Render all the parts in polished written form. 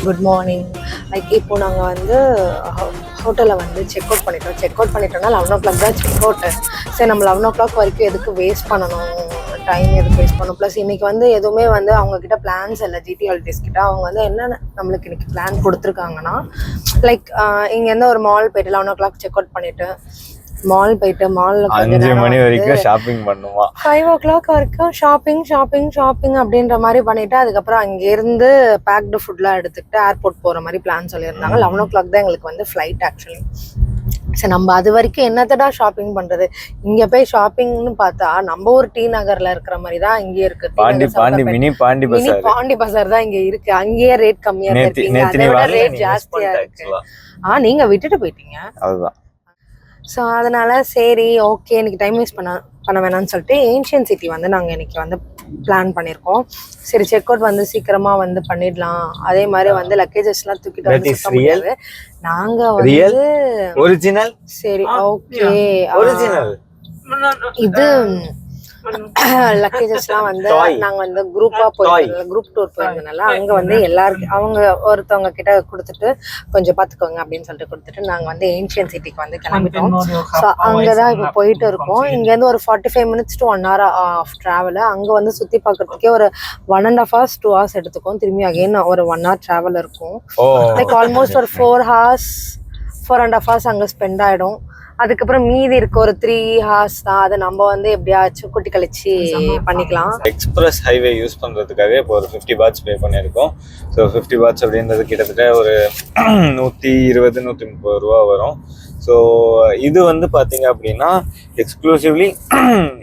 Good morning. Like இப்போ நாங்கள் வந்து ஹோட்டலில் வந்து செக் அவுட் பண்ணிட்டோம்னா 11 o'clock தான் செக் அவுட்டு. சரி, நம்ம 11 o'clock வரைக்கும் எதுக்கு வேஸ்ட் பண்ணணும், டைம் எதுக்கு வேஸ்ட் பண்ணணும். ப்ளஸ் இன்றைக்கி வந்து எதுவுமே வந்து அவங்கக்கிட்ட பிளான்ஸ் இல்லை. ஜிடி ஹாலிடேஸ் கிட்ட அவங்க வந்து என்ன நம்மளுக்கு இன்றைக்கி பிளான் கொடுத்துருக்காங்கன்னா, லைக் இங்கேருந்து ஒரு மால் போய்ட்டு 11 o'clock செக் அவுட் பண்ணிவிட்டு மால் போயிட்டு மாலில் 5 மணி வரைக்கும் ஷாப்பிங் பண்ணுவோம். 5 o'clock வரைக்கும் ஷாப்பிங் அப்படின்ற மாதிரி பண்ணிட்டு அதுக்கப்புறம் அங்கேருந்து பேக்டு ஃபுட்லாம் எடுத்துக்கிட்டு ஏர்போர்ட் போகிற மாதிரி பிளான் சொல்லியிருந்தாங்க. 11 o'clock தான் எங்களுக்கு வந்து ஃப்ளைட் ஆக்சுவலி. சரி, நம்ம அது வரைக்கும் என்னத்தடா ஷாப்பிங் பண்ணுறது, இங்கே போய் ஷாப்பிங்னு பார்த்தா நம்ம ஒரு டி நகரில் இருக்கிற மாதிரி தான் இங்கே இருக்குது. பாண்டி பசார் தான் இங்கே இருக்குது. அங்கேயே ரேட் கம்மியாக இருக்கீங்க, அதை விட ரேட் ஜாஸ்தியாக இருக்குது. நீங்கள் விட்டுட்டு போயிட்டீங்க. அதுதான். ஸோ அதனால் சரி ஓகே, இன்றைக்கி டைம் வேஸ்ட் பண்ண வேணாம்னு சொல்லிட்டு ஏன்ஷியன் சிட்டி வந்து நாங்கள் இன்றைக்கி வந்து பிளான் பண்ணியிருக்கோம். சரி, செக் அவுட் வந்து சீக்கிரமாக வந்து பண்ணிடலாம். அதே மாதிரி வந்து லக்கேஜஸ்லாம் தூக்கிட்டு வந்து சுத்த முடியாது. நாங்கள் வந்து ஒரிஜினல். சரி ஓகே, இது லக்கேஜஸ்லாம் வந்து நாங்கள் வந்து குரூப்பாக குரூப் டூர் போயிருந்தனால அங்கே வந்து எல்லாருக்கும் அவங்க ஒருத்தவங்க கிட்ட கொடுத்துட்டு கொஞ்சம் பார்த்துக்கோங்க அப்படின்னு சொல்லிட்டு கொடுத்துட்டு நாங்கள் வந்து ஏன்ஷியன் சிட்டிக்கு வந்து கிளம்பிட்டோம். ஸோ அங்கே தான் இப்போ போயிட்டு இருக்கோம். இங்கேருந்து ஒரு 45 minutes to 1 hour of travel. அங்கே வந்து சுற்றி பார்க்குறதுக்கே ஒரு 1.5 hours 2 hours எடுத்துக்கும். திரும்பி அகைன் ஒரு 1 hour ட்ராவல் இருக்கும். லைக் ஆல்மோஸ்ட் ஒரு 4.5 hours அங்கே ஸ்பெண்ட் ஆகிடும். அதுக்கப்புறம் மீதி இருக்க ஒரு 3 hours தான். அதை நம்ம வந்து எப்படியாச்சும் குட்டி கழிச்சு பண்ணிக்கலாம். எக்ஸ்பிரஸ் ஹைவே யூஸ் பண்ணுறதுக்காக இப்போ ஒரு 50 bahts பே பண்ணியிருக்கோம். ஸோ 50 bahts அப்படின்றது கிட்டத்தட்ட ஒரு 120-130 ரூபா வரும். ஸோ இது வந்து பார்த்தீங்க அப்படின்னா எக்ஸ்க்ளூசிவ்லி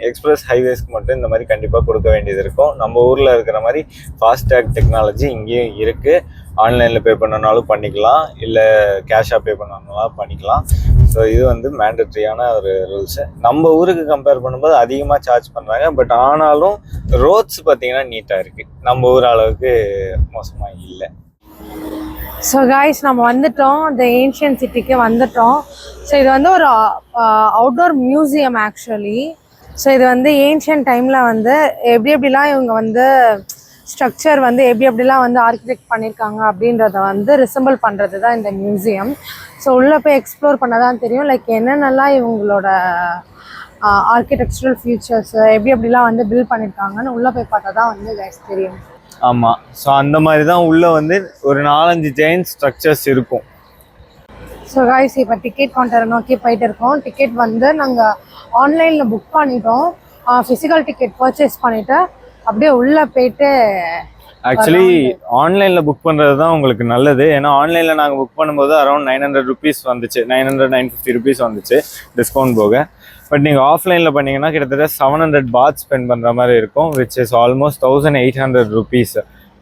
எக்ஸ்பிரஸ் ஹைவேஸ்க்கு மட்டும் இந்த மாதிரி கண்டிப்பாக கொடுக்க வேண்டியது இருக்கும். நம்ம ஊரில் இருக்கிற மாதிரி ஃபாஸ்டேக் டெக்னாலஜி இங்கேயும் இருக்குது. ஆன்லைனில் பே பண்ணனாலும் பண்ணிக்கலாம், இல்லை கேஷாக பே பண்ணனாலும் பண்ணிக்கலாம். ஸோ இது வந்து மேண்டட்ரியான ஒரு ரூல்ஸு. நம்ம ஊருக்கு கம்பேர் பண்ணும்போது அதிகமாக சார்ஜ் பண்ணுறாங்க. பட் ஆனாலும் ரோட்ஸ் பார்த்தீங்கன்னா நீட்டாக இருக்குது. நம்ம ஊர் அளவுக்கு மோசமாக இல்லை. ஸோ காய்ஸ், நம்ம வந்துட்டோம், இந்த ஏன்ஷியன் சிட்டிக்கு வந்துட்டோம். ஸோ இது வந்து ஒரு அவுட்டோர் மியூசியம் ஆக்சுவலி. ஸோ இது வந்து ஏன்ஷியன் டைமில் வந்து எப்படிலாம் இவங்க வந்து ஸ்ட்ரக்சர் வந்து எப்படிலாம் வந்து ஆர்கிடெக்ட் பண்ணியிருக்காங்க அப்படின்றத வந்து ரிசம்பிள் பண்ணுறது தான் இந்த மியூசியம். ஸோ உள்ளே போய் எக்ஸ்ப்ளோர் பண்ண தான் தெரியும், லைக் என்னென்னலாம் இவங்களோட ஆர்கிடெக்சரல் ஃபியூச்சர்ஸ் எப்படிலாம் வந்து பில்ட் பண்ணியிருக்காங்கன்னு உள்ளே போய் பார்த்தா தான் வந்து கைஸ் தெரியும். ஆமாம். ஸோ அந்த மாதிரி தான் உள்ளே வந்து ஒரு 4-5 ஜெயின் ஸ்ட்ரக்சர்ஸ் இருக்கும். ஸோ கைஸ், இப்போ டிக்கெட் கவுண்டரை நோக்கி போயிட்டு இருக்கோம். டிக்கெட் வந்து நாங்கள் ஆன்லைனில் புக் பண்ணிட்டோம். ஃபிசிக்கல் டிக்கெட் பர்ச்சேஸ் பண்ணிவிட்டு அப்படியே உள்ளே போயிட்டு ஆக்சுவலி ஆன்லைனில் புக் பண்ணுறது தான் உங்களுக்கு நல்லது. ஏன்னா ஆன்லைனில் நாங்கள் புக் பண்ணும்போது அரௌண்ட் 900 rupees வந்துச்சு, 900-950 rupees வந்துச்சு டிஸ்கவுண்ட் போக. பட் நீங்கள் ஆஃப்லைனில் பண்ணிங்கன்னா கிட்டத்தட்ட 700 bahts ஸ்பெண்ட் பண்ணுற மாதிரி இருக்கும், which is almost 1800 rupees.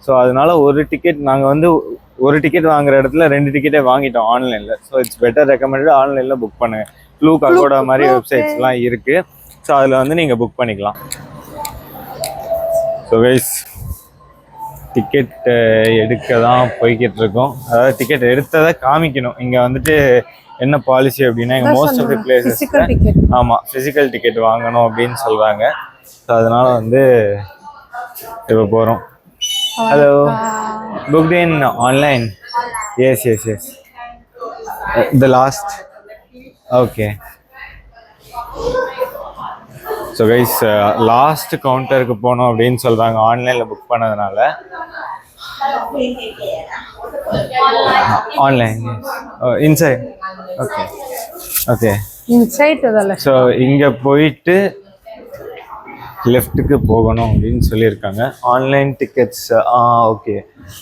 So அதனால ஒரு டிக்கெட் நாங்கள் வந்து ஒரு டிக்கெட் வாங்குற இடத்துல 2 டிக்கெட்டே வாங்கிட்டோம் ஆன்லைனில். ஸோ இட்ஸ் பெட்டர் ரெக்கமெண்டட் ஆன்லைனில் புக் பண்ணுங்கள். க்ளூக் அகோடா மாதிரி வெப்சைட்ஸ்லாம் இருக்குது. ஸோ அதில் வந்து நீங்கள் புக் பண்ணிக்கலாம். ஸோ கைஸ், டிக்கெட் எடுக்க தான் போய்கிட்டு இருக்கோம். அதாவது டிக்கெட் எடுத்ததை காமிக்கணும். இங்கே வந்துட்டு என்ன பாலிசி அப்படின்னா, இங்கே மோஸ்ட் ஆஃப் தி பிளேசஸ் ஆமாம் ஃபிசிக்கல் டிக்கெட் வாங்கணும் அப்படின்னு சொல்கிறாங்க. ஸோ அதனால் வந்து இப்போ போகிறோம். Hello, booked in online? Yes the last. Okay. So guys, last கவுண்டருக்கு போகணும் அப்படின்னு சொல்கிறாங்க ஆன்லைனில் புக் பண்ணதுனால. Online inside. Okay inside. So இங்கே போயிட்டு லெஃப்ட்டுக்கு போகணும் அப்படின்னு சொல்லியிருக்காங்க. Online tickets. ஓகே.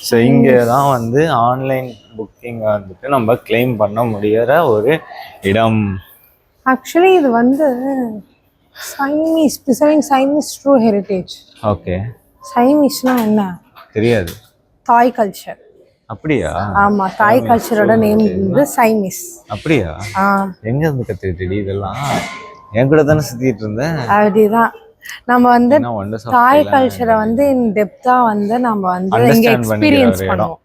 ஸோ இங்கே தான் வந்து ஆன்லைன் புக்கிங் வந்துட்டு நம்ம கிளைம் பண்ண முடிகிற ஒரு இடம். ஆக்சுவலி இது வந்து சைனீஸ் ட்ரூ ஹெரிட்டேஜ். ஓகே. சைனீஸ்னா என்ன தெரியாது. தாய் கல்ச்சர். அப்படியா? ஆமா, தாய் கல்ச்சரோட நேம் வந்து சைனீஸ். அப்படியா? எங்க இருந்து கத்துக்கிட்டு இதெல்லாம்? என் கூட தானே சுத்திட்டு இருந்தேன். அப்படிதான் நம்ம வந்து தாய் கல்ச்சரை வந்து இன் டெப்தா வந்து நம்ம வந்து இங்க எக்ஸ்பீரியன்ஸ் பண்ணுவோம்.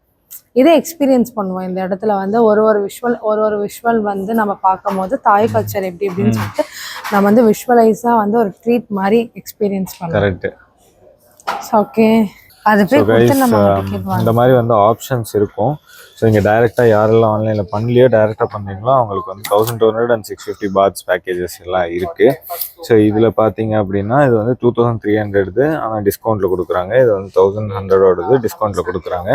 இதே எக்ஸ்பீரியன்ஸ் பண்ணுவோம். இந்த இடத்துல வந்து ஒரு விஷுவல் வந்து நம்ம பார்க்கும் போது தாய் கல்ச்சர் எப்படி எப்படின்னு சொல்லிட்டு நம்ம வந்து விஷுவலைஸாக வந்து ஒரு ட்ரீட் மாதிரி எக்ஸ்பீரியன்ஸ் பண்ணுவோம். கரெக்ட். ஓகே. அது ஸோ போய் கைஸ் கொடுத்து நம்ம டிக்கெட் வாங்க. இந்த மாதிரி வந்து ஆப்ஷன்ஸ் இருக்கும். ஸோ இங்கே டேரெக்டாக யாரெல்லாம் ஆன்லைனில் பண்ணலையோ டேரெக்டாக பண்ணுறீங்களோ அவங்களுக்கு வந்து 1200 and 650 பாத்ஸ் பேக்கேஜஸ் எல்லாம் இருக்குது. ஸோ இதில் பார்த்தீங்க அப்படின்னா இது வந்து 2300 ஆனால் டிஸ்கவுண்ட்டில் கொடுக்குறாங்க. இது வந்து 1100 டிஸ்கவுண்ட்டில் கொடுக்குறாங்க.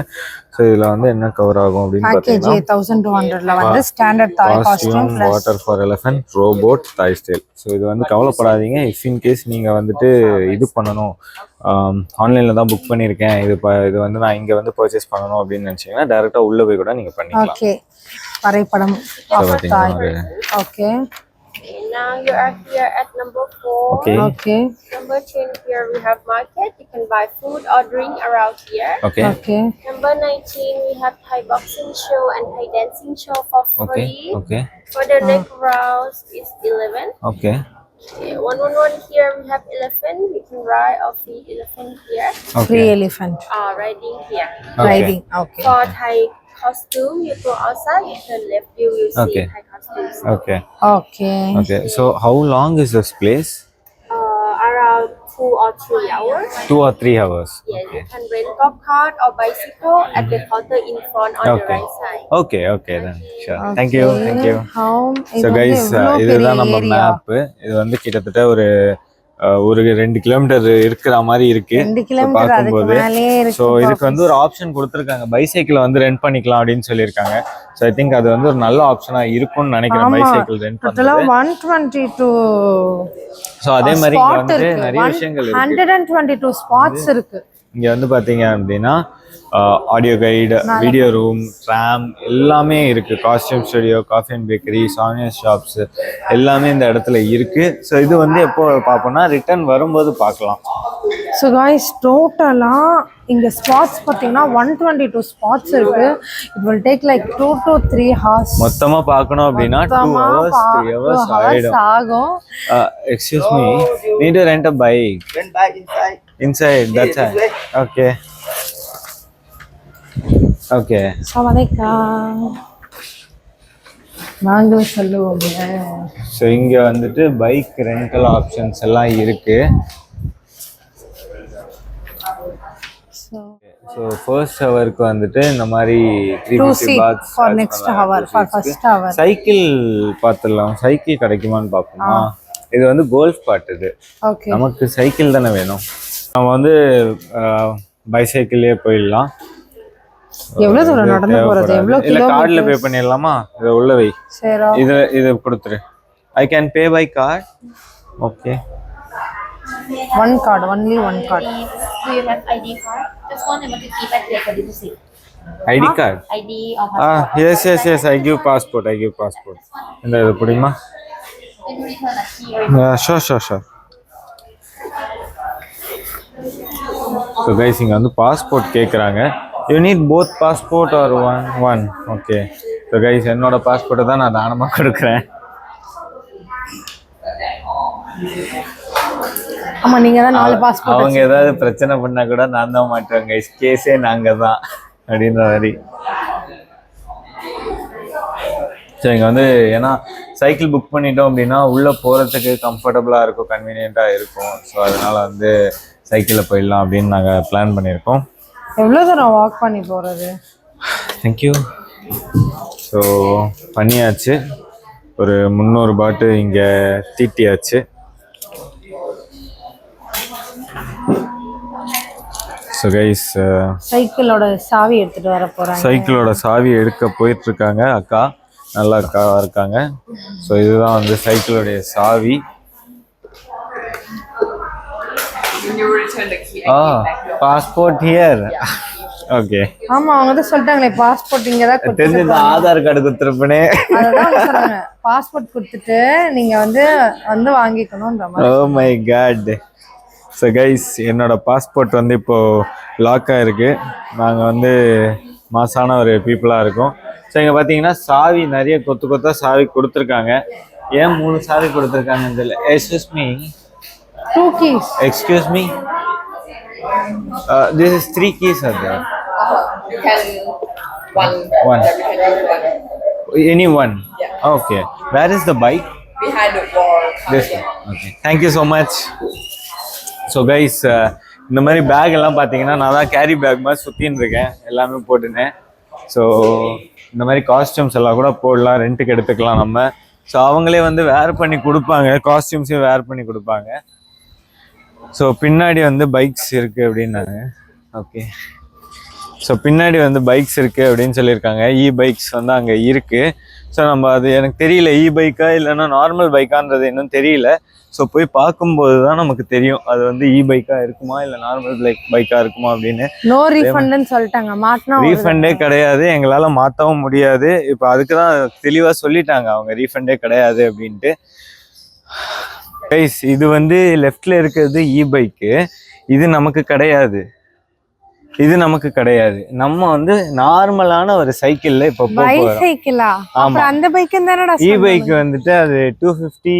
ஸோ இதில் வந்து என்ன கவர் ஆகும் அப்படின்னு பேக்கேஜ் பார்த்தீங்கன்னா 1200ல வந்து ஸ்டாண்டர்ட் தாய் costume plus water for elephant, robot, தாய் ஸ்டைல். ஸோ இது வந்து கவலைப்படாதீங்க. இஃப் இன் கேஸ் நீங்கள் வந்துட்டு இது பண்ணணும், ஆன்லைனில் தான் புக் பண்ணியிருக்கேன், இது வந்து நான் இங்கே வந்து பர்ச்சேஸ் பண்ணணும் அப்படின்னு நினச்சிங்கன்னா டேரெக்டாக உள்ளே போய் கூட நீங்கள் பண்ணிக்கலாம். ஓகே. வரைபடம் தாய். Okay. Now you are here at number 4. Okay. Okay. Number 10 here we have market. You can buy food or drink around here. Okay okay. Number 19 we have Thai boxing show and Thai dancing show for okay free. Okay For the next round is 11. Okay Okay, 111 here we have elephant. We can ride or feed elephant here. Free elephant Riding here. Riding. Okay. For Thai costume, you go outside. You turn left, you will see Okay. Thai costumes. Okay okay. Okay. So how long is this place? Around 2 or 3 hours. 2 or 3 hours. Yeah, Okay. you can rent golf cart or bicycle at the counter in front on the Okay. right side. Okay okay then sure. Thank you. Thank you. How so guys இதுதான் நம்ம map. இது வந்து கிட்டத்தட்ட ஒரு 2 kilometre இருக்கிற மாதிரி இருக்கு 2 kilometre அதுக்கு பார்க்கும்போது. மேலேயே இருக்கு. ஸோ இதுக்கு வந்து ஒரு ஆப்ஷன் கொடுத்துருக்காங்க, பைசைக்கிள் வந்து ரெண்ட் பண்ணிக்கலாம் அப்படின்னு சொல்லியிருக்காங்க. ஸோ ஐ திங்க் அது வந்து ஒரு நல்ல ஆப்ஷனாக இருக்கும்னு நினைக்கிறேன், பைசைக்கிள் ரெண்ட் டோட்டலா பண்ணுறது. 122 ஸோ அதே மாதிரி இங்கே ஸ்பாட் வந்து இருக்கு. நிறைய விஷயங்கள் இருக்கு. 122 ஸ்பாட்ஸ் இருக்கு. இங்கே வந்து பார்த்தீங்க அப்படின்னா audio guide, video room, tram எல்லாமே இருக்குது. Costume studio, coffee and bakery, சானியஸ் ஷாப்ஸ் எல்லாமே இந்த இடத்துல இருக்குது. ஸோ இது வந்து எப்போ பார்ப்போம்னா ரிட்டர்ன் வரும்போது பார்க்கலாம். ஸோ காய்ஸ் டோட்டலா இங்க ஸ்பாட்ஸ் பார்த்தீங்கன்னா 122 ஸ்பாட்ஸ் இருக்கு. It will take like 2 to 3 hours. மொத்தமாக பார்க்கணும் அப்படின்னா 2 hours 3 hours ஆகும். Excuse me, need to rent a bike. Rent bike inside. Inside, that's it. Okay. Okay. சவலைக்கம் நாங்களும் சொல்லுவோங்க. ஸோ இங்கே வந்துட்டு பைக் ரெண்டல் ஆப்ஷன்ஸ் எல்லாம் இருக்கு. ஸோ ஃபர்ஸ்ட் ஹவருக்கு வந்துட்டு இந்த மாதிரி 350 paths for next hour for first hour. Cycle பார்த்துடலாம். சைக்கிள் கிடைக்குமான்னு பார்ப்போமா? இது வந்து கோல்ஃப் பாட். இது ஓகே. நமக்கு சைக்கிள் தானே வேணும். நம்ம வந்து பைசைக்கிள்லேயே போயிடலாம். எவ்வளவு தூரம் நடந்து போறது? எவ்வளவு இல்ல கார்டுல கிலோமீட்டர்? பே பண்ணிடலாமா? இத உள்ள வை. சரி. இது கொடுத்துரு. I can pay by card. Okay. One card, only one card. Do you have ID card? Just one, I want to keep it there for you to see. ID card. ID or passport. Yes, I give passport. இந்த இது புடிமா? Then you return a key or Sure. So guys, இங்க வந்து passport கேக்குறாங்க. You need both passport or one? Okay. So guys, என்னோட பாஸ்போர்ட்டை தான் நான் தானமா கொடுக்குறேன். ஆமா, நீங்க தான் 4 பாஸ்போர்ட். அவங்க ஏதாவது பிரச்சனை பண்ணா கூட நான் தான் மாட்டேன் கைஸ். கேஸே நாங்க தான் அப்படின்ற மாதிரி. ஸோ இங்கே வந்து ஏன்னா சைக்கிள் புக் பண்ணிட்டோம் அப்படின்னா உள்ளே போகிறதுக்கு கம்ஃபர்டபுளாக இருக்கும், கன்வீனியண்ட்டாக இருக்கும். ஸோ அதனால் வந்து சைக்கிளில் போயிடலாம் அப்படின்னு நாங்கள் பிளான் பண்ணியிருக்கோம். எவ்வளோ தூரம் வாக் பண்ணி போகிறது? தேங்க்யூ. ஸோ பண்ணியாச்சு. ஒரு 300 பாட்டு இங்கே தீட்டியாச்சு. ஸோ கைஸ், சைக்கிளோட சாவி எடுத்துகிட்டு வர போகிறாங்க. சைக்கிளோட சாவி எடுக்க போயிட்டுருக்காங்க அக்கா. நல்லா அக்காவாக இருக்காங்க. ஸோ இதுதான் வந்து சைக்கிளோடைய சாவி. Passport here. ஓகே. ஆமா, அவங்க தான் சொல்லிட்டாங்களே பாஸ்போர்ட் இங்க தான் தெரிஞ்சது. ஆதார் கார்டு கொடுத்துருப்பேனே. அதான் சொல்றாங்க, பாஸ்போர்ட் கொடுத்துட்டு நீங்க வந்து வாங்கிக்கணும்ன்ற மாதிரி. Oh my God. So guys, என்னோட பாஸ்போர்ட் வந்து இப்போ லாக் ஆகிருக்கு. நாங்கள் வந்து மாசான ஒரு பீப்புளாக இருக்கோம். ஸோ இங்கே பார்த்தீங்கன்னா சாவி நிறைய கொத்தா சாவி கொடுத்துருக்காங்க. ஏன் 3 சாவி கொடுத்துருக்காங்கன்னு தெரியல. Excuse me. 2 keys. Excuse me. This is 3 keys are there. You can one. One. You can use one. Any one. Yeah. Okay. Where is the bike? Behind the wall. This one. Okay. Thank you so much. So guys, இந்த மாதிரி back எல்லாம் பார்த்தீங்கன்னா நான் தான் carry bag மாதிரி சுற்றின்னு இருக்கேன் எல்லாமே போட்டுனேன். So இந்த மாதிரி காஸ்டியூம்ஸ் எல்லாம் கூட போடலாம், ரெண்ட்டுக்கு எடுத்துக்கலாம் நம்ம. ஸோ அவங்களே வந்து வேர் பண்ணி கொடுப்பாங்க, காஸ்டியூம்ஸையும் வேர் பண்ணி கொடுப்பாங்க. ஸோ பின்னாடி வந்து பைக்ஸ் இருக்குது அப்படின்னாங்க. ஓகே, ஸோ பின்னாடி வந்து பைக்ஸ் இருக்குது அப்படின்னு சொல்லியிருக்காங்க. பைக்ஸ் வந்து அங்கே இருக்குது. ஸோ நம்ம அது எனக்கு தெரியல பைக்கா இல்லைன்னா நார்மல் பைக்கான்றது இன்னும் தெரியல. ஸோ போய் பார்க்கும்போது தான் நமக்கு தெரியும் அது வந்து பைக்கா இருக்குமா இல்லை நார்மல் பைக்கா இருக்குமா அப்படின்னு. நோ ரீஃபண்ட்னு சொல்லிட்டாங்க, மாட்டினா ரீஃபண்டே கிடையாது, எங்களால் மாற்றவும் முடியாது. இப்போ அதுக்கு தான் தெளிவாக சொல்லிட்டாங்க அவங்க, ரீஃபண்டே கிடையாது அப்படின்ட்டு. கைஸ் இது வந்து லெஃப்டில் இருக்கிறது பைக்கு, இது நமக்கு கிடையாது, இது நமக்கு கிடையாது. நம்ம வந்து நார்மலான ஒரு சைக்கிள்ல இப்போ பைசைக்கிளா? ஆமா, அந்த பைக் என்னடா பைக் வந்துட்டு அது 250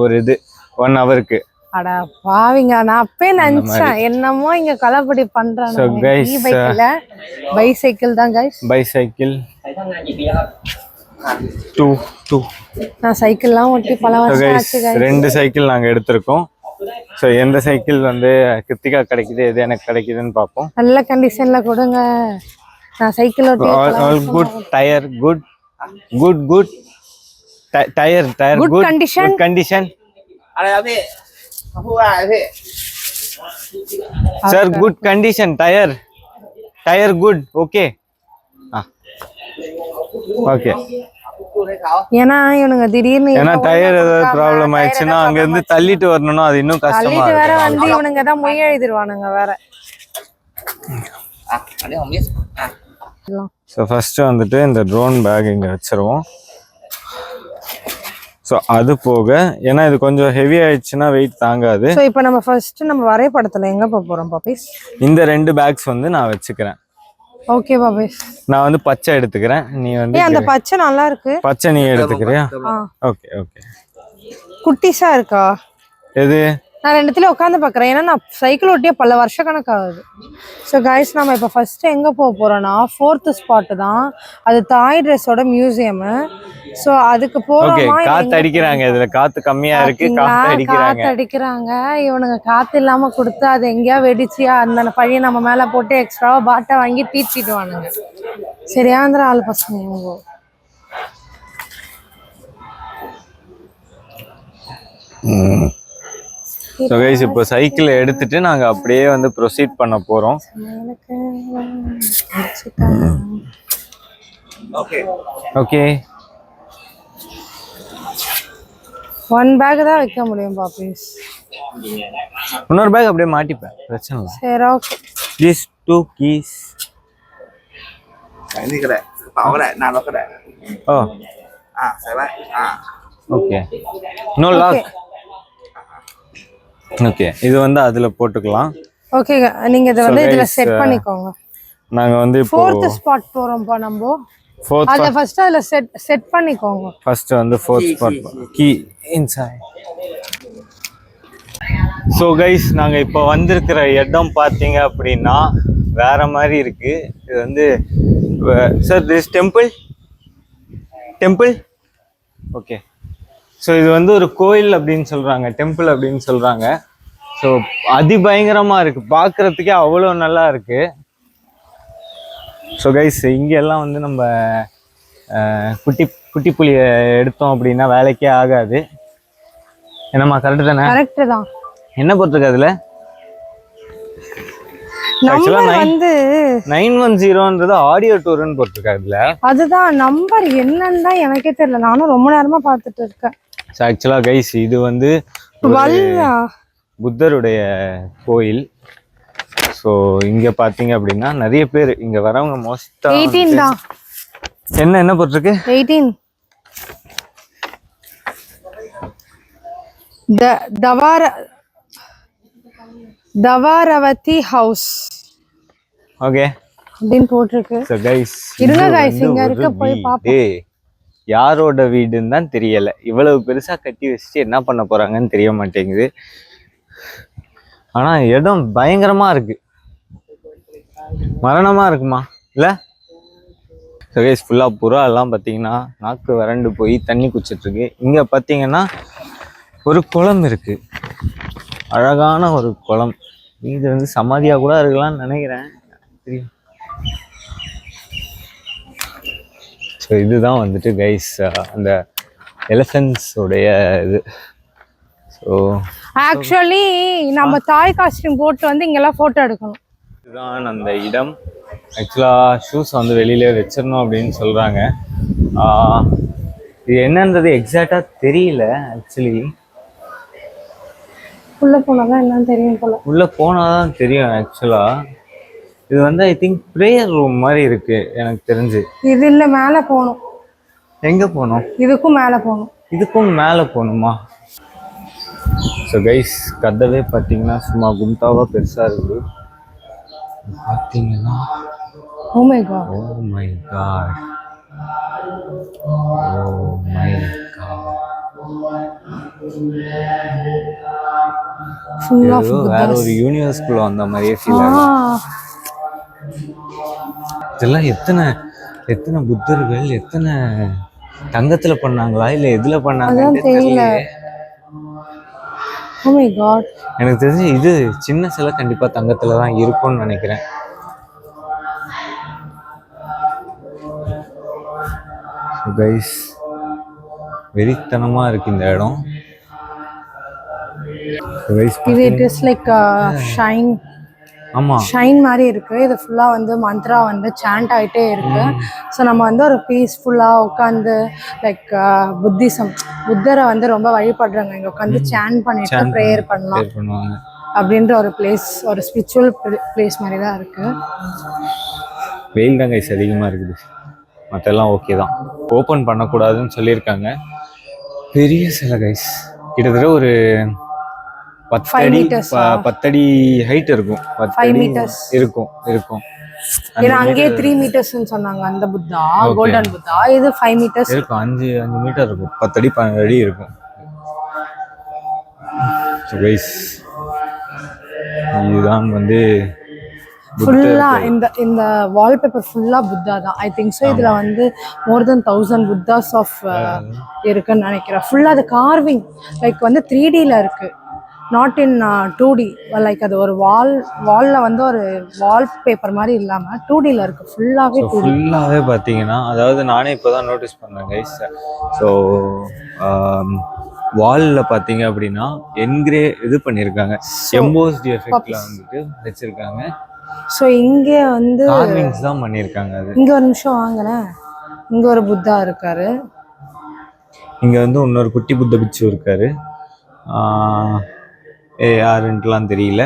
ஒரு இது 1 ஹவருக்கு. அட பாவிங்க, நான் அப்பே நினைச்சேன் என்னமோ இங்க கலப்படி பண்றாங்க. So guys, பைக்ல பைசைக்கிள் தான் guys. பைசைக்கிள் 2 நான் சைக்கிள்லாம் ஓட்டி பல வருஷம் ஆச்சு guys. 2 சைக்கிள் நாங்க எடுத்திருக்கோம். ஸோ எந்த சைக்கிள் வந்து கிருத்திகா கிடைக்குது, எது எனக்கு கிடைக்குதுன்னு பார்ப்போம். நல்ல கண்டிஷன்ல கொடுங்க. நான் சைக்கிள் ஓட்டி all good tyre, good tyre good condition sir, good condition tyre good. Okay okay. ஏன்னா இவனுங்க திடீர்னு ஏன்னா டயர் ஏதாவது ப்ராப்ளம் ஆயிடுச்சுன்னா அங்க இருந்து தள்ளிட்டு வரணும்னா அது இன்னும் கஷ்டமா தள்ளிட்டு வேற வந்து இவனுங்க தான் மொய் எழுதிடுவானுங்க வேற. ஸோ ஃபர்ஸ்ட் வந்துட்டு இந்த ட்ரோன் பேக் இங்க வச்சிருவோம். ஸோ அது போக ஏன்னா இது கொஞ்சம் ஹெவி ஆயிடுச்சுன்னா வெயிட் தாங்காது. ஸோ இப்போ நம்ம ஃபர்ஸ்ட் நம்ம வரைபடத்துல எங்க போறோம் பாப்பீஸ்? இந்த 2 பேக்ஸ் வந்து நான் வச்சுக்கிறேன். ஓகே பாபீஸ், நான் வந்து பச்சை எடுத்துக்கிறேன், நீ வந்து அந்த பச்சை நல்லா இருக்கு. பச்சை நீ எடுத்துக்கிறியா? Okay okay. குட்டிஸா இருக்கா எது? நான் ரெண்டுத்துல உட்காந்து பாக்குறேன், ஏன்னா நான் சைக்கிள் ஓட்டியே பல வருஷ கணக்காகுது. ஸோ கைஸ் நம்ம இப்போ ஃபர்ஸ்ட் எங்க போறோம்னா 4th ஸ்பாட் தான், அது தாய் ட்ரெஸ்ஸோட மியூசியம். ஸோ அதுக்கு போறோமா? காத்து அடிக்கிறாங்க, இதுல காத்து கம்மியா இருக்கு, காத்து அடிக்கிறாங்க. இவனுங்க காத்து இல்லாம கொடுத்து அது எங்கேயா வெடிச்சியா அந்த பழைய நம்ம மேல போட்டு எக்ஸ்ட்ராவா பாட்டை வாங்கி தீச்சிடுவானுங்க. சரியாந்திர ஆள் பசங்க இவங்க. ஸோ கைஸ் இப்போ சைக்கிளை எடுத்துட்டு நாங்கள் அப்படியே வந்து ப்ரொசீட் பண்ண போகிறோம். ஓகே, 1 பேக் தான் வைக்க முடியும் பாப்பீஸ். இன்னொரு பேக் அப்படியே மாட்டிப்பேன், பிரச்சனை இல்லை. சரி okay. These 2 keys. Cái gì cái đấy? Bảo cái đấy, nào nó cái đấy. Oh. Xài vậy. Okay. No lock. Okay, இது வந்து அதுல போட்டுக்கலாம். ஓகே, நீங்க இத வந்து இதுல செட் பண்ணிக்கோங்க. நாங்க வந்து இப்போ 4th ஸ்பாட் போறோம்ப்பா நம்ம. 4th அத ஃபர்ஸ்ட் அதுல செட் பண்ணிக்கோங்க. ஃபர்ஸ்ட் வந்து 4th spot key inside. So guys நாங்க இப்போ வந்திருக்கிற இடம் பார்த்தீங்க அப்படின்னா வேற மாதிரி இருக்கு. இது வந்து sir this temple okay. So இது வந்து ஒரு கோயில் அப்படின்னு சொல்கிறாங்க, டெம்பிள் அப்படின்னு சொல்கிறாங்க. ஸோ அதிபயங்கரமாக இருக்குது, பார்க்குறதுக்கே அவ்வளோ நல்லா இருக்குது. ஸோ கைஸ் இங்கெல்லாம் வந்து நம்ம குட்டி புளியை எடுத்தோம் அப்படின்னா வேலைக்கே ஆகாது. என்னம்மா கரெக்டு தானே? கரெக்டு தான். என்ன போட்டிருக்கு அதில்? நம்பர் வந்து 910ன்றது ஆடியோ டூர்னு போட்டிருக்கு அதுல. அதுதான் நம்பர் என்னன்னு தான் எனக்கே தெரியல, நானும் ரொம்ப நேரமா பார்த்துட்டு இருக்கேன். ஆக்சுவலா கைஸ் இது வந்து புத்தருடைய கோயில். ஸோ இங்க பாத்தீங்க அப்படின்னா நிறைய பேர் இங்க வரவங்க மோஸ்டா 18 தான். என்ன போட்டிருக்கு? 18. தவாரவதி ஹவுஸ் ஓகே அப்படின்னு போட்டிருக்கு. ஸோ கைஸ் இருங்க கைஸ், இங்க இருக்க போய் பாப்போம். யாரோட வீடுன்னு தான் தெரியல, இவ்வளவு பெருசா கட்டி வச்சுட்டு என்ன பண்ண போறாங்கன்னு தெரிய மாட்டேங்குது. ஆனா இடம் பயங்கரமா இருக்கு, மரணமா இருக்குமா இல்ல? ஸோ கைஸ் ஃபுல்லா புறா எல்லாம் பார்த்தீங்கன்னா நாக்கு வறண்டு போய் தண்ணி குச்சிட்டு இருக்கு. இங்க பார்த்தீங்கன்னா ஒரு குளம் இருக்கு, அழகான ஒரு குளம். இது வந்து சமாதியாக கூட இருக்கலாம்னு நினைக்கிறேன். தெரியும். ஸோ இதுதான் வந்துட்டு கைஸ் அந்த எலிஃபென்ட்ஸோடைய இது. ஸோ ஆக்சுவலி நம்ம தாய் காஸ்டியூம் போட்டு வந்து இங்கெல்லாம் ஃபோட்டோ எடுக்கணும். இதுதான் அந்த இடம். ஆக்சுவலாக ஷூஸ் வந்து வெளியிலே வச்சிடணும் அப்படின்னு சொல்கிறாங்க. இது என்னன்றது எக்ஸாக்டாக தெரியல. ஆக்சுவலி உள்ளே போனால் தான் என்னன்னு தெரியும் போல. உள்ளே போனால் தான் தெரியும். ஆக்சுவலாக இது வந்து ஐ திங்க் ப்ரேயர் ரூம் மாதிரி இருக்குது எனக்கு தெரிஞ்சு. இது இல்லை, மேலே போகணும். எங்கே போகணும்? இதுக்கும் மேலே போகணும். இதுக்கும் மேலே போகணுமா? ஸோ கைஸ் கதவே பார்த்தீங்கன்னா சும்மா கும்தாவாக பெருசாக இருக்குது. பார்த்தீங்கன்னா oh my God, oh my God, oh my God. Full of வேற ஒரு யூனிவர்ஸ்குள்ள வந்த மாதிரியே ஃபீல் ஆகுது. இதெல்லாம் எத்தனை புத்தர்கள், எத்தனை தங்கத்துல பண்ணாங்களா இல்ல எதுல பண்ணாங்கன்னு தெரியல. Oh my God. எனக்கு தெரிஞ்சு இது சின்ன சிலை கண்டிப்பா தங்கத்துல தான் இருக்கும்னு நினைக்கிறேன். கைஸ் வெறித்தனமா இருக்கு இந்த இடம். இது இட் இஸ் லைக் ஷைன். ஆமா, ஷைன் மாதிரி இருக்கு. இது ஃபுல்லா வந்து மந்த்ரா வந்து சாண்ட் ஆயிட்டே இருக்கு. ஸோ நம்ம வந்து ஒரு பீஸ்ஃபுல்லா உட்காந்து லைக் புத்தரை வந்து ரொம்ப வழிபடுறாங்க. இங்க உட்காந்து சாண்ட் பண்ணிட்டு ப்ரேயர் பண்ணலாம் அப்படின்ற ஒரு பிளேஸ், ஒரு ஸ்பிரிச்சுவல் பிளேஸ் மாதிரி தான் இருக்கு. வெயில் தான் கைஸ் அதிகமா இருக்குது. மற்றெல்லாம் ஓகே தான். ஓப்பன் பண்ணக்கூடாதுன்னு சொல்லியிருக்காங்க. பெரிய சிலை கைஸ், கிட்டத்தட்ட ஒரு 10 அடி ஹைட் இருக்கும். 5 meters இருக்கும். ஏன்னா அங்கே 3 meters சொன்னாங்க அந்த புத்தா, கோல்டன் புத்தா. இது 5 meters இருக்கும். 5 மீட்டர் இருக்கும். 10 அடி 12 அடி இருக்கும். ஸோ கைஸ் இதுதான் வந்து ஃபுல்லா இந்த வால்பேப்பர் ஃபுல்லா புத்தா தான் ஐ திங்க். ஸோ இதுல வந்து மோர் தென் 1000 புத்தாஸ் ஆஃப் இருக்குன்னு நினைக்கிறேன். ஃபுல்லா அது கார்விங் லைக் வந்து 3Dல இருக்கு, நாட் இன் 2D. லைக் அது ஒரு வால்ல வந்து ஒரு வால் பேப்பர் மாதிரி இல்லாம 2Dல இருக்கு. ஃபுல்லாவே பார்த்தீங்கன்னா, அதாவது நானே இப்போதான் நோட்டீஸ் பண்ணேன் கைஸ். ஸோ வால்ல பார்த்தீங்க அப்படின்னா இது பண்ணியிருக்காங்க, எம்போஸ்ட் எஃபெக்ட்ல வந்துட்டு வச்சிருக்காங்க. ஸோ இங்க வந்து கார்விங்ஸ் தான் பண்ணியிருக்காங்க. அது இங்க ஒரு நிமிஷம் வாங்களேன். இங்க ஒரு புத்தா இருக்காரு. இங்க வந்து இன்னொரு குட்டி புத்த பிச்சு இருக்காரு. யாருன்ட்டுலாம் தெரியல.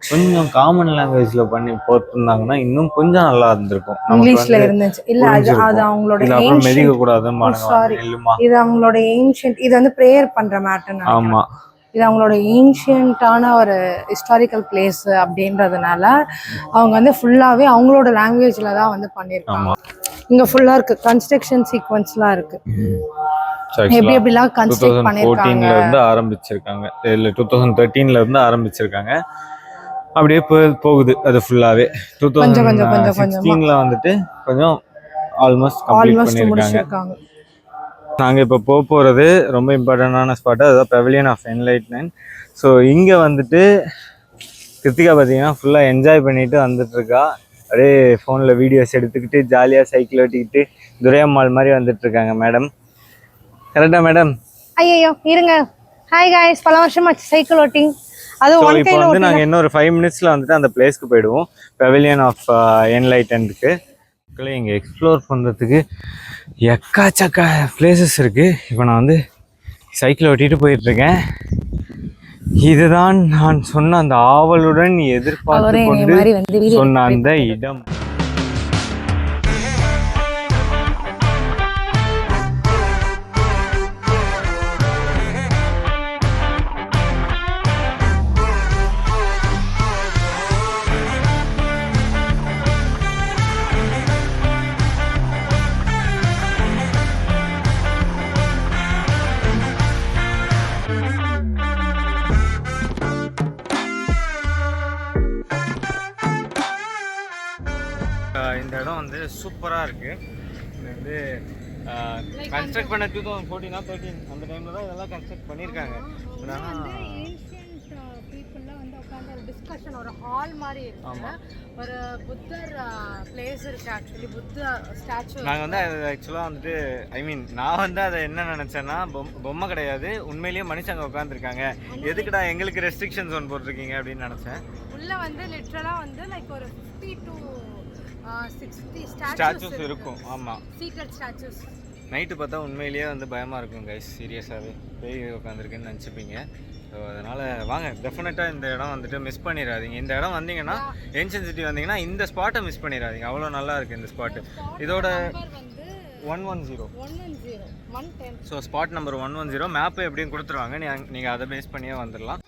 கொஞ்சம் காமன் லாங்குவேஜ்ல பண்ணி போட்டிருந்தாங்கன்னா இன்னும் கொஞ்சம் நல்லா இருந்திருக்கும். இங்கிலீஷ்ல இருந்துச்சு. இல்ல அது அவங்களோட மெதிக்க கூடாது. இது அவங்களோட ஏன்ஷியன்ட். இது வந்து ப்ரேயர் பண்ற மேட்டர். ஆமா, இது அவங்களோட ஏன்ஷியன்டான ஒரு ஹிஸ்டாரிக்கல் பிளேஸ் அப்படின்றதுனால அவங்க வந்து ஃபுல்லாவே அவங்களோட லாங்குவேஜ்ல தான் வந்து பண்ணியிருக்காங்க. இங்க ஃபுல்லா இருக்கு, கன்ஸ்ட்ரக்ஷன் சீக்வன்ஸ்லாம் இருக்கு. எப்படி எப்படிலாம் கன்ஸ்ட்ரக்ட் பண்ணிருக்காங்க. 2014ல இருந்து ஆரம்பிச்சிருக்காங்க, இல்ல 2013ல இருந்து ஆரம்பிச்சிருக்காங்க. அப்படியே போகுது அது ஃபுல்லாவே. 2016ல வந்துட்டு கொஞ்சம் ஆல்மோஸ்ட் கம்ப்ளீட் பண்ணிருக்காங்க. நாங்கள் இப்போ போகிறது ரொம்ப இம்பார்ட்டண்டான ஸ்பாட்டு, அதுதான் பெவிலியன் ஆஃப் என்லைட்மெண்ட். ஸோ இங்கே வந்துட்டு கிருத்திகா பார்த்தீங்கன்னா ஃபுல்லாக என்ஜாய் பண்ணிட்டு வந்துட்டுருக்கா. அப்படியே ஃபோனில் வீடியோஸ் எடுத்துக்கிட்டு ஜாலியாக சைக்கிள் ஓட்டிக்கிட்டு துரையம்மாள் மாதிரி வந்துட்டுருக்காங்க மேடம். கரெக்டா மேடம்? ஐயோ இருங்க. ஹாய் காய்ஸ், பல வருஷமாச்சு சைக்கிள் ஓட்டிங். அது ஒன் கைல வந்து நாங்கள் இன்னொரு 5 மினிட்ஸில் வந்துட்டு அந்த பிளேஸ்க்கு போயிடுவோம், பெவிலியன் ஆஃப் என்லைட்டன்ட்க்கு. இங்கே எக்ஸ்ப்ளோர் பண்ணுறதுக்கு எக்காச்சக்கா பிளேசஸ் இருக்குது. இப்போ நான் வந்து சைக்கிள் ஓட்டிகிட்டு போயிட்டுருக்கேன். இதுதான் நான் சொன்ன அந்த ஆவலுடன் எதிர்பார்த்து கொண்டு சொன்ன அந்த இடம். இந்த இடம் வந்து சூப்பராக இருக்குது. இது வந்து கன்ஸ்ட்ரக்ட் பண்ண 2014 13 அந்த டைமில் தான் இதெல்லாம் கன்ஸ்ட்ரக்ட் பண்ணியிருக்காங்க. டிஸ்கஷன் ஒரு ஹால் மாதிரி இருக்கு. ஒரு புத்தர் பிளேஸ் இருக்கு. ஆக்சுவலி புத்த ஸ்டாச்சு. நாங்கள் வந்து அது ஆக்சுவலாக வந்துட்டு நான் வந்து அதை என்ன நினச்சேன்னா பொம்மை கிடையாது, உண்மையிலேயே மனுஷங்க உட்காந்துருக்காங்க, எதுக்குடா எங்களுக்கு ரெஸ்ட்ரிக்ஷன் ஜோன் போட்டிருக்கீங்க அப்படின்னு நினச்சேன். உள்ள வந்து லிட்டரலாக வந்து லைக் ஒரு 50 to 60 ஸ்டாச்சூஸ் இருக்கும். ஆமாம், சீக்ரெட் ஸ்டாச்சூஸ். நைட்டு பார்த்தா உண்மையிலேயே வந்து பயமாக இருக்கும் கைஸ், சீரியஸாகவே பேய் உட்காந்துருக்குன்னு நினச்சிப்பீங்க. ஸோ அதனால் வாங்க, டெஃபினட்டாக இந்த இடம் வந்துட்டு மிஸ் பண்ணிடாதீங்க. இந்த இடம் வந்தீங்கன்னா ஏன்ஷியன்ட் சிட்டி வந்தீங்கன்னா இந்த ஸ்பாட்டை மிஸ் பண்ணிடாதீங்க, அவ்வளோ நல்லா இருக்குது இந்த ஸ்பாட்டு. இதோட 110 ஸோ ஸ்பாட் நம்பர் 110. மேப்பு எப்படின்னு கொடுத்துருவாங்க, நீங்கள் அதை பேஸ் பண்ணியே வந்துடலாம்.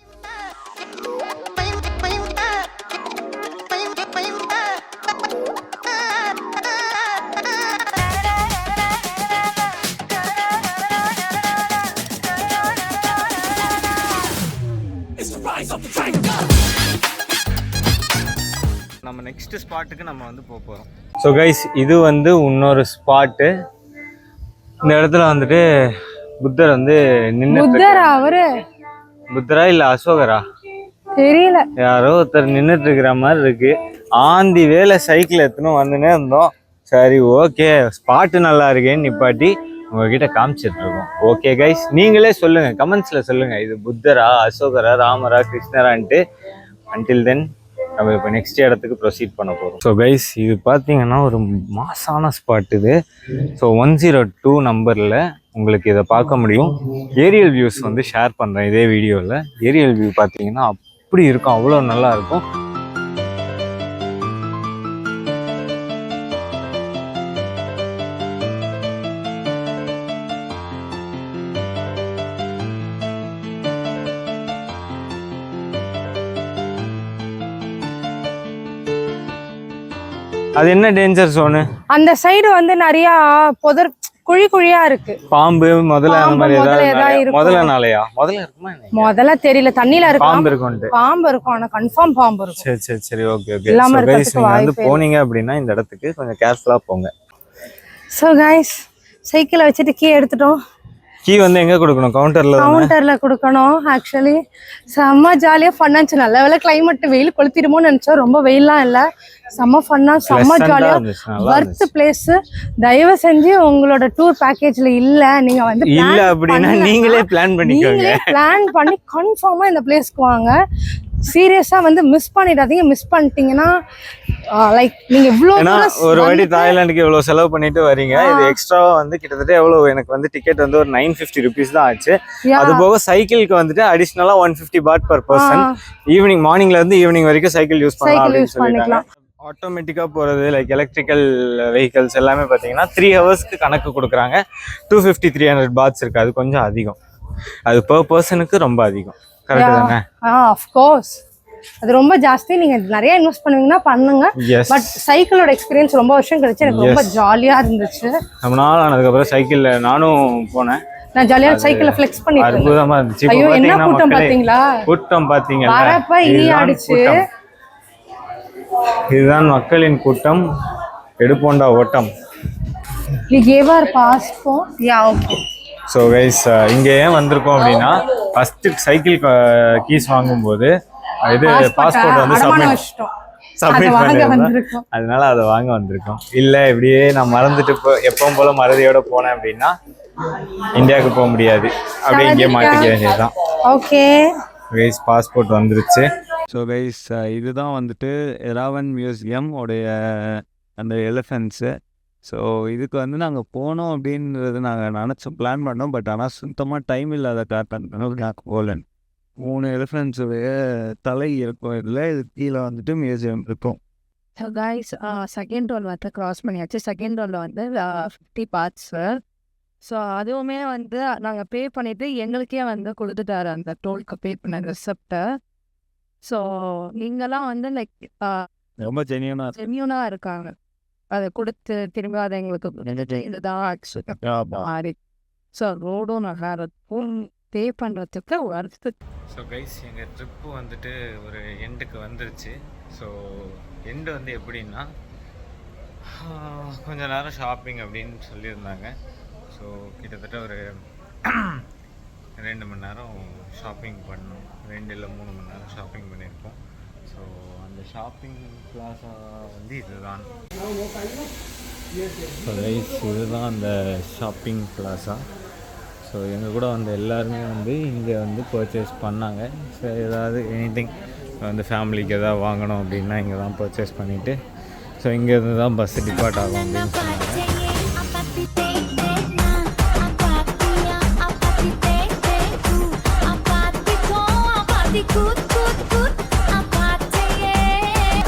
நம்ம நெக்ஸ்ட் ஸ்பாட்டுக்கு நம்ம வந்து போகிறோம். ஸோ கைஸ், இது வந்து இன்னொரு ஸ்பாட்டு. இந்த இடத்துல வந்துட்டு புத்தர் வந்து நின்று, அவரு புத்தரா இல்லை அசோகரா தெரியல, யாரோ ஒருத்தர் நின்றுட்டு இருக்கிற மாதிரி இருக்கு. ஆந்தி வேலை சைக்கிள் எடுத்துன்னு வந்துனே இருந்தோம். சரி, ஓகே, ஸ்பாட்டு நல்லா இருக்கேன்னு நிப்பாட்டி உங்ககிட்ட காமிச்சிட்டு இருக்கோம். ஓகே கைஸ், நீங்களே சொல்லுங்க, கமெண்ட்ஸ்ல சொல்லுங்க, இது புத்தரா, அசோகரா, ராமரா, கிருஷ்ணரான்ட்டு. அன்டில் தென் நம்ம இப்போ நெக்ஸ்ட் இடத்துக்கு ப்ரொசீட் பண்ண போகிறோம். ஸோ கைஸ், இது பார்த்தீங்கன்னா ஒரு மாசான ஸ்பாட் இது. ஸோ 102 நம்பரில் உங்களுக்கு இதை பார்க்க முடியும். ஏரியல் வியூஸ் வந்து ஷேர் பண்ணுறேன் இதே வீடியோவில். ஏரியல் வியூ பார்த்தீங்கன்னா அப்படி இருக்கும், அவ்வளோ நல்லா இருக்கும். அது என்ன டேஞ்சர் ஜோனு? அந்த சைடு வந்து நிறைய புதர் குழி குழியா இருக்கு. பாம்பு முதல்ல அந்த மாதிரி ஏதாவது முதல்ல நாளையா முதல்ல இருக்குமா? முதல்ல தெரியல, தண்ணியில இருக்கு பாம்பு இருக்கும். பாம்பு இருக்கும், ஆனா கன்ஃபார்ம் பாம்பு இருக்கும். சரி சரி சரி, ஓகே ஓகே. சோ गाइस, நீங்க வந்து போனீங்க அப்படினா இந்த இடத்துக்கு கொஞ்சம் கேர்ஃபுல்லா போங்க. சோ गाइस, சைக்கிளை வச்சிட்டு கீ எடுத்துட்டோம். கீ வந்து எங்க கொடுக்கணும்? கவுண்டர்ல கொடுக்கணும். ஆக்சுவலி செம்ம ஜாலியா ஃபன்னா இருந்துச்சு. நல்ல வேளை கிளைமேட் வெயில் கொளுத்திடுமோன்னு நினைச்சோம். ரொம்ப வெயிலாம் இல்ல, செம்ம ஃபன்னா, செம்ம ஜாலியா, வர்த் பிளேஸ். தயவு செஞ்சு உங்களோட டூர் பேக்கேஜ்ல இல்ல, நீங்க வந்து இல்ல அப்படினா நீங்களே பிளான் பண்ணிக்கோங்க. நீங்களே பிளான் பண்ணி கன்ஃபார்மா இந்த பிளேஸ்க்கு வாங்க. சீரியஸா வந்து மிஸ் பண்ணிடாதீங்க. மிஸ் பண்ணிட்டீங்கன்னா லைக் நீங்க இவ்வளவு ஒரு வாட்டி தாய்லாந்துக்கு இவ்வளவு செலவு பண்ணிட்டு வரீங்க. இது எக்ஸ்ட்ராவா வந்து கிட்டத்தட்ட எவ்வளவு, எனக்கு வந்து டிக்கெட் வந்து ஒரு 950 ருபீஸ் தான் ஆச்சு. அது போக சைக்கிளுக்கு வந்துட்டு அடிஷனலா 150 பாட் பர் பர்சன். ஈவினிங், மார்னிங்ல இருந்து ஈவினிங் வரைக்கும் சைக்கிள் யூஸ் பண்ணலாம் அப்படின்னு சொல்லிட்டாங்க. ஆட்டோமேட்டிக்கா போறது லைக் எலக்ட்ரிக்கல் வெஹிக்கல்ஸ் எல்லாமே பாத்தீங்கன்னா 3 ஹவர்ஸ்க்கு கணக்கு கொடுக்குறாங்க. 250-300 பாட்ஸ் இருக்கு. அது கொஞ்சம் அதிகம், அது பர் பர்சனுக்கு ரொம்ப அதிகம். கரெக்ட் தானே? ஆஃப் கோர்ஸ், அது ரொம்ப ஜாஸ்தி. நீங்க நிறைய இன்வெஸ்ட் பண்ணுவீங்கன்னா பண்ணுங்க. பட் சைக்கிளோட எக்ஸ்பீரியன்ஸ் ரொம்ப வருஷம் கழிச்சு எனக்கு ரொம்ப ஜாலியா இருந்துச்சு. ரொம்ப நாள் ஆனதுக்கு அப்புறம் சைக்கிள்ல நானும் போனேன். நான் ஜாலியா சைக்கிள்ல ஃப்ளெக்ஸ் பண்ணிட்டு அற்புதமா இருந்துச்சு. ஐயோ, என்ன கூட்டம் பாத்தீங்களா? கூட்டம் பாத்தீங்களா? வரப்ப ஈயாடிச்சு. இதுதான் மக்களின் கூட்டம், எடுப்போண்டா ஓட்டம். He gave our passport. Yeah, okay. So guys, இங்கே ஏன் வந்திருக்கோம் அப்படின்னா, ஃபர்ஸ்ட் சைக்கிள் கீஸ் வாங்கும்போது இது பாஸ்போர்ட் வந்து சப்மிட் பண்ணிருக்கோம். அதனால அதை வாங்க வந்திருக்கோம். இல்லை இப்படியே நான் மறந்துட்டு எப்பவும் போல மறதியோட போனேன் அப்படின்னா இந்தியாவுக்கு போக முடியாது, அப்படியே இங்கே மாட்டிக்க வேண்டியதுதான். ஓகே கைஸ், பாஸ்போர்ட் வந்துருச்சு. ஸோ கைஸ், இதுதான் வந்துட்டு ராவன் மியூசியம் உடைய அந்த எலிஃபென்ட்ஸு. ஸோ இதுக்கு வந்து நாங்கள் போனோம் அப்படின்றது நாங்கள் நினச்சோம், பிளான் பண்ணோம். பட் ஆனால் சுத்தமாக டைம் இல்லாத காரணத்தினால நான் போகலன். 3 எலிஃபென்ட்ஸுடைய தலை இருக்கும் இதில். இது கீழே வந்துட்டு மியூசியம் இருக்கும். ஸோ கைஸ், செகண்ட் ரோல் வந்து க்ராஸ் பண்ணியாச்சு. செகண்ட் ரோலில் வந்து 50 பார்ட்ஸு. ஸோ அதுவுமே வந்து நாங்கள் பே பண்ணிவிட்டு எங்களுக்கே வந்து கொடுத்துட்டாரு அந்த டோலுக்கு பே பண்ண ரெசிப்டை. ஸோ இங்கெல்லாம் வந்து லைக் ரொம்ப ஜென்யூனாக இருக்காங்க. அதை கொடுத்து திரும்ப அதை எங்களுக்கு இதுதான் மாறி. ஸோ ரோடும் நல்லா இருக்கும், பே பண்ணுறதுக்கு வருது. ஸோ கைஸ், எங்கள் ட்ரிப்பு வந்துட்டு ஒரு எண்டுக்கு வந்துருச்சு. ஸோ எண்டு வந்து எப்படின்னா, கொஞ்ச நேரம் ஷாப்பிங் அப்படின்னு சொல்லியிருந்தாங்க. ஸோ கிட்டத்தட்ட ஒரு 2 மணி நேரம் ஷாப்பிங் பண்ணோம். 2 இல்லை 3 மணி நேரம் ஷாப்பிங் பண்ணியிருக்கோம். ஸோ அந்த ஷாப்பிங் பிளாஸா வந்து இதுதான். ஸோ ரைஸ் இதுதான் அந்த ஷாப்பிங் பிளாஸா. ஸோ எங்கள் கூட வந்து எல்லாருமே வந்து இங்கே வந்து பர்ச்சேஸ் பண்ணாங்க. ஸோ ஏதாவது எனிதிங் வந்து ஃபேமிலிக்கு எதாவது வாங்கணும் அப்படின்னா இங்கே தான் பர்ச்சேஸ் பண்ணிவிட்டு ஸோ இங்கேருந்து தான் பஸ் டிபார்ட் ஆகும் அப்படின்னு சொன்னாங்க.